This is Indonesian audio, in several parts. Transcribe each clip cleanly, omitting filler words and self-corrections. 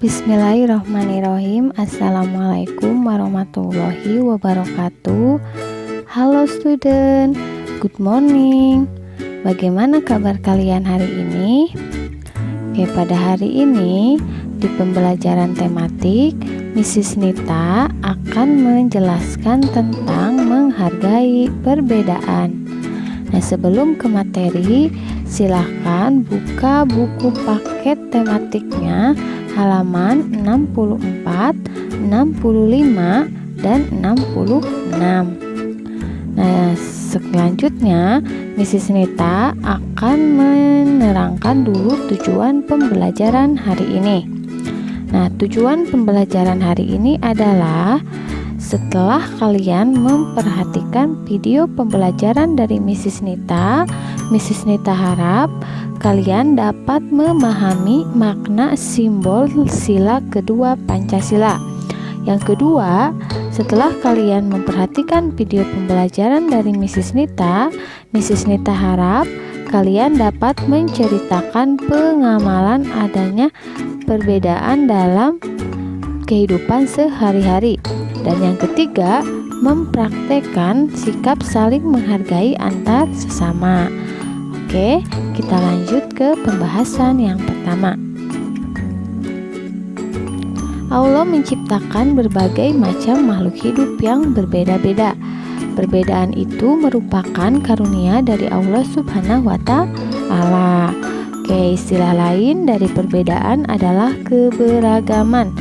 Bismillahirrahmanirrahim. Assalamualaikum warahmatullahi wabarakatuh. Halo student, good morning. Bagaimana kabar kalian hari ini? Pada hari ini di pembelajaran tematik, Mrs. Nita akan menjelaskan tentang menghargai perbedaan. Nah, sebelum ke materi, silahkan buka buku paket tematiknya halaman 64, 65, dan 66. Nah, selanjutnya Mrs. Nita akan menerangkan dulu tujuan pembelajaran hari ini. Nah, tujuan pembelajaran hari ini adalah setelah kalian memperhatikan video pembelajaran dari Mrs. Nita harap kalian dapat memahami makna simbol sila kedua Pancasila. Yang kedua, setelah kalian memperhatikan video pembelajaran dari Mrs. Nita harap kalian dapat menceritakan pengamalan adanya perbedaan dalam kehidupan sehari-hari. Dan yang ketiga, mempraktekkan sikap saling menghargai antar sesama. Oke, kita lanjut ke pembahasan yang pertama. Allah menciptakan berbagai macam makhluk hidup yang berbeda-beda. Perbedaan itu merupakan karunia dari Allah Subhanahu wa Ta'ala. Oke, istilah lain dari perbedaan adalah keberagaman.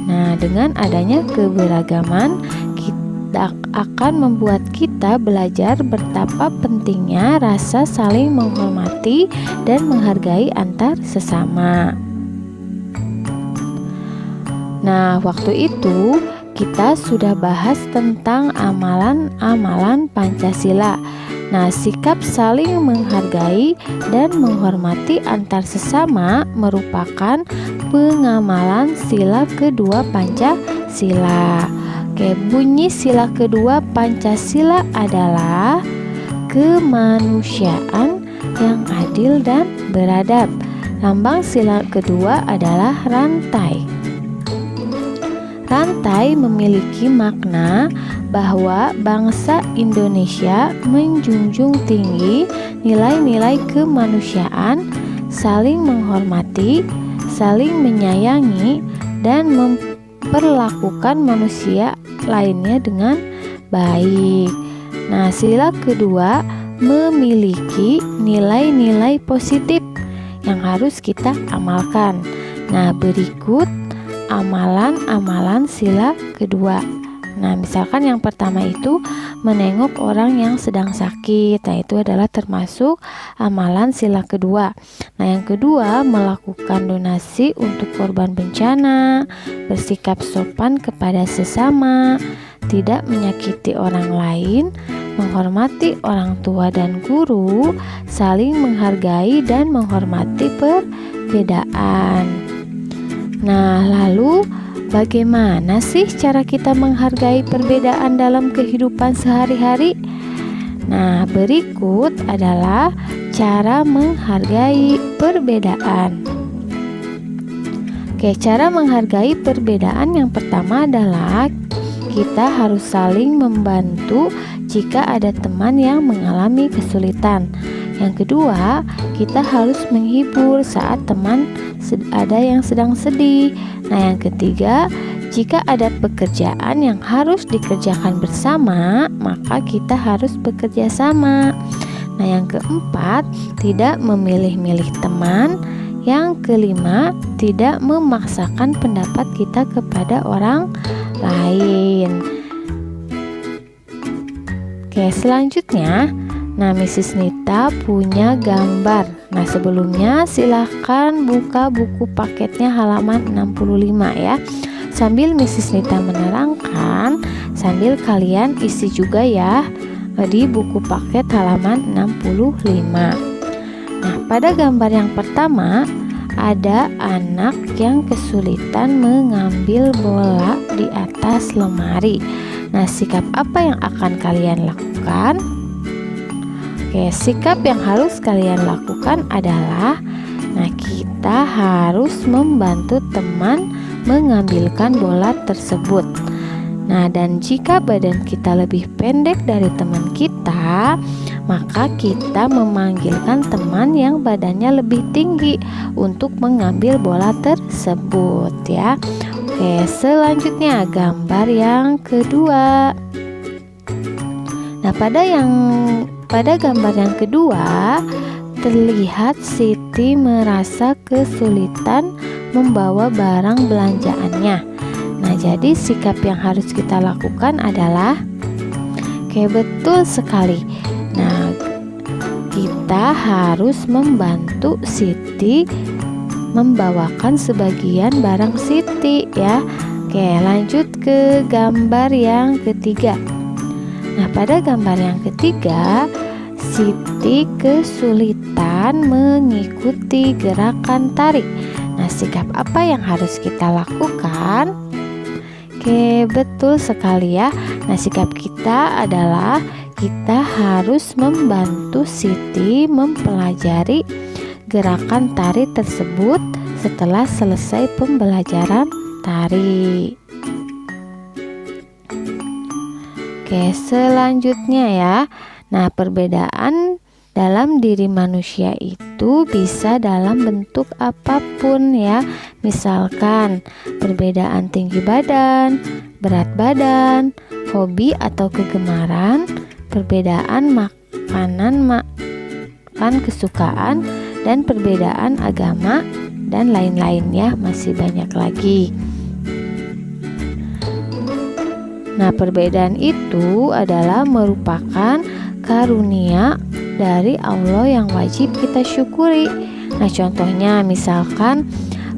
Nah, dengan adanya keberagaman, akan membuat kita belajar betapa pentingnya rasa saling menghormati dan menghargai antar sesama. Nah, waktu itu kita sudah bahas tentang amalan-amalan Pancasila. Nah, sikap saling menghargai dan menghormati antar sesama merupakan pengamalan sila kedua Pancasila. Oke, bunyi sila kedua Pancasila adalah kemanusiaan yang adil dan beradab. Lambang sila kedua adalah rantai. Rantai memiliki makna bahwa bangsa Indonesia menjunjung tinggi nilai-nilai kemanusiaan, saling menghormati, saling menyayangi, dan memperlakukan manusia lainnya dengan baik. Nah, sila kedua memiliki nilai-nilai positif yang harus kita amalkan. Nah, berikut amalan-amalan sila kedua. Nah, misalkan yang pertama itu menengok orang yang sedang sakit. Nah, itu adalah termasuk amalan sila kedua. Nah, yang kedua, melakukan donasi untuk korban bencana, bersikap sopan kepada sesama, tidak menyakiti orang lain, menghormati orang tua dan guru, saling menghargai dan menghormati perbedaan. Nah, lalu bagaimana sih cara kita menghargai perbedaan dalam kehidupan sehari-hari? Nah, berikut adalah cara menghargai perbedaan. Oke, cara menghargai perbedaan yang pertama adalah kita harus saling membantu jika ada teman yang mengalami kesulitan. Yang kedua, kita harus menghibur saat teman ada yang sedang sedih. Nah, yang ketiga, jika ada pekerjaan yang harus dikerjakan bersama, maka kita harus bekerja sama. Nah, yang keempat, tidak memilih-milih teman. Yang kelima, tidak memaksakan pendapat kita kepada orang lain. Oke, selanjutnya, nah, Mrs. Nita punya gambar. Nah, sebelumnya silahkan buka buku paketnya halaman 65 ya. Sambil Mrs. Nita menerangkan, sambil kalian isi juga ya di buku paket halaman 65. Nah, pada gambar yang pertama ada anak yang kesulitan mengambil bola di atas lemari. Nah, sikap apa yang akan kalian lakukan? Oke, sikap yang harus kalian lakukan adalah, nah, kita harus membantu teman mengambilkan bola tersebut. Nah, dan jika badan kita lebih pendek dari teman kita, maka kita memanggilkan teman yang badannya lebih tinggi untuk mengambil bola tersebut ya. Oke, selanjutnya gambar yang kedua. Nah, pada gambar yang kedua terlihat Siti merasa kesulitan membawa barang belanjaannya. Nah, jadi sikap yang harus kita lakukan adalah betul sekali. Nah, kita harus membantu Siti membawakan sebagian barang Siti ya. Oke, lanjut ke gambar yang ketiga. Nah, pada gambar yang ketiga, Siti kesulitan mengikuti gerakan tarik. Nah, sikap apa yang harus kita lakukan? Oke, betul sekali ya. Nah, sikap kita adalah kita harus membantu Siti mempelajari gerakan tari tersebut setelah selesai pembelajaran tari. Oke, selanjutnya ya. Nah, perbedaan dalam diri manusia itu bisa dalam bentuk apapun ya. Misalkan perbedaan tinggi badan, berat badan, hobi atau kegemaran, perbedaan makanan kesukaan, dan perbedaan agama dan lain-lain ya, masih banyak lagi. Nah, perbedaan itu adalah merupakan karunia dari Allah yang wajib kita syukuri. Nah, contohnya misalkan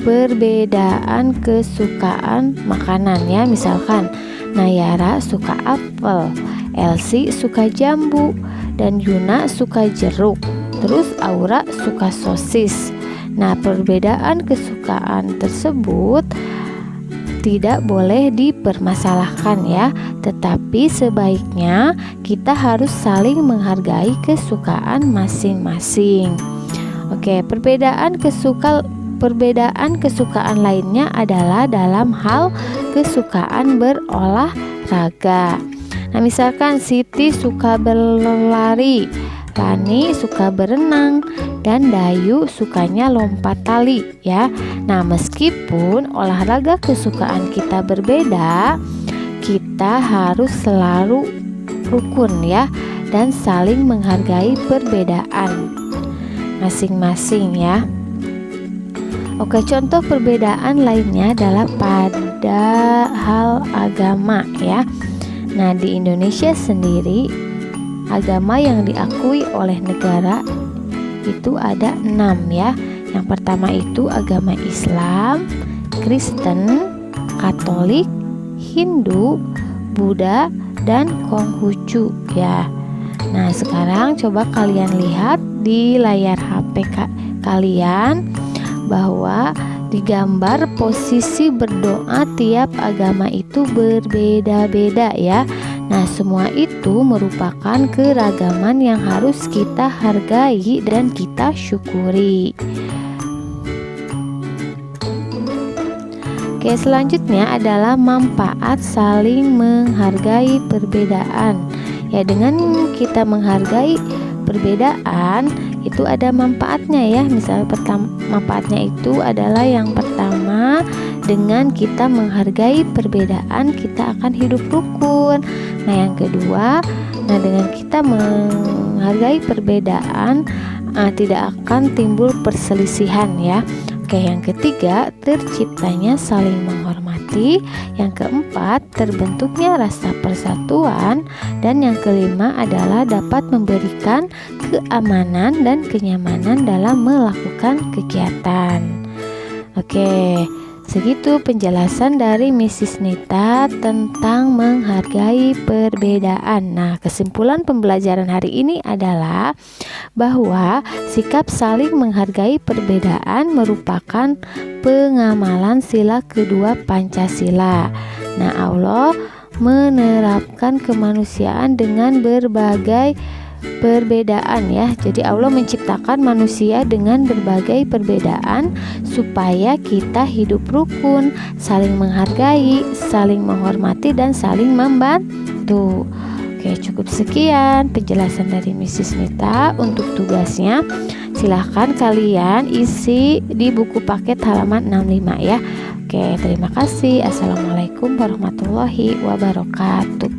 perbedaan kesukaan makanan ya, misalkan Nayara suka apel, Elsie suka jambu, dan Yuna suka jeruk. Terus Aura suka sosis. Nah, perbedaan kesukaan tersebut tidak boleh dipermasalahkan ya, tetapi sebaiknya kita harus saling menghargai kesukaan masing-masing. Oke, perbedaan kesukaan lainnya adalah dalam hal kesukaan berolahraga. Nah, misalkan Siti suka berlari, Rani suka berenang, dan Dayu sukanya lompat tali ya. Nah, meskipun olahraga kesukaan kita berbeda, kita harus selalu rukun ya, dan saling menghargai perbedaan masing-masing ya. Oke, contoh perbedaan lainnya adalah pada hal agama ya. Nah, di Indonesia sendiri agama yang diakui oleh negara itu ada 6 ya. Yang pertama itu agama Islam, Kristen, Katolik, Hindu, Buddha, dan Konghucu ya. Nah, sekarang coba kalian lihat di layar HP kalian bahwa digambar posisi berdoa tiap agama itu berbeda-beda ya. Nah, semua itu merupakan keragaman yang harus kita hargai dan kita syukuri. Oke, selanjutnya adalah manfaat saling menghargai perbedaan. Ya, dengan kita menghargai perbedaan itu ada manfaatnya ya. Misalnya manfaatnya itu adalah yang pertama, dengan kita menghargai perbedaan kita akan hidup rukun. Nah, yang kedua, dengan kita menghargai perbedaan tidak akan timbul perselisihan ya. Oke, yang ketiga, terciptanya saling menghormati. Yang keempat, terbentuknya rasa persatuan. Dan yang kelima adalah dapat memberikan keamanan dan kenyamanan dalam melakukan kegiatan. Oke, segitu penjelasan dari Mrs. Nita tentang menghargai perbedaan. Nah, kesimpulan pembelajaran hari ini adalah bahwa sikap saling menghargai perbedaan merupakan pengamalan sila kedua Pancasila. Nah, Allah menerapkan kemanusiaan dengan berbagai perbedaan ya. Jadi Allah menciptakan manusia dengan berbagai perbedaan supaya kita hidup rukun, saling menghargai, saling menghormati dan saling membantu. Oke, cukup sekian penjelasan dari Mrs. Nita. Untuk tugasnya silahkan kalian isi di buku paket halaman 65 ya. Oke, terima kasih. Assalamualaikum warahmatullahi wabarakatuh.